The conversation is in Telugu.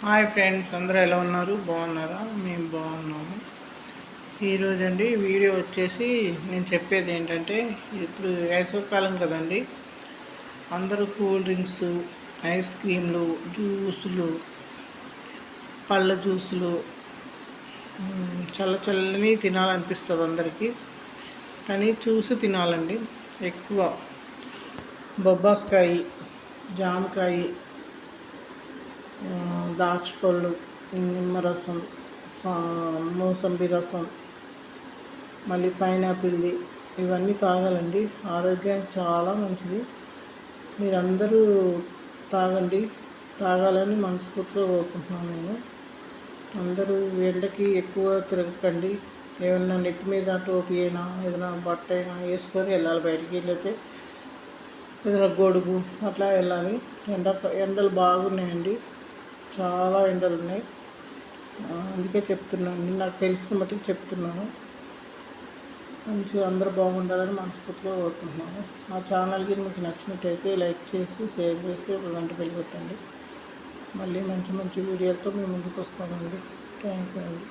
హాయ్ ఫ్రెండ్స్, అందరూ ఎలా ఉన్నారు? బాగున్నారా? మేము బాగున్నాము. ఈరోజు అండి వీడియో వచ్చేసి నేను చెప్పేది ఏంటంటే, ఇప్పుడు వేసవికాలం కదండి. అందరూ కూల్ డ్రింక్స్, ఐస్ క్రీమ్లు, జ్యూసులు, పళ్ళ జ్యూసులు, చల్లచల్లని తినాలనిపిస్తుంది అందరికీ. కానీ చూసి తినాలండి. ఎక్కువ బొబ్బాస్కాయ, జామకాయ, ద్రాక్ష పళ్ళు, నిమ్మరసం, మోసంబి రసం, మళ్ళీ పైనాపిల్ది, ఇవన్నీ తాగాలండి. ఆరోగ్యానికి చాలా మంచిది. మీరందరూ తాగాలని మనస్ఫూర్తిగా కోరుకుంటున్నాను నేను. అందరూ ఎండకి ఎక్కువ తిరగకండి. ఏమన్నా నెత్తి మీద టోపీ అయినా ఏదైనా బట్ట అయినా వేసుకొని వెళ్ళాలి. బయటికి వెళ్ళితే ఏదైనా గొడుగు అట్లా వెళ్ళాలి. ఎండలు బాగున్నాయండి, చాలా ఎండలు ఉన్నాయి. అందుకే చెప్తున్నాను, నాకు తెలిసిన మట్టుకు చెప్తున్నాను. మంచిగా అందరూ బాగుండాలని మనస్ఫూర్తిగా కోరుకుంటున్నాను. మా ఛానల్కి మీకు నచ్చినట్టయితే లైక్ చేసి, షేర్ చేసి, ఒక గంట పెట్టండి. మళ్ళీ మంచి మంచి వీడియోలతో మేము ముందుకు వస్తామండి. థ్యాంక్ యూ అండి.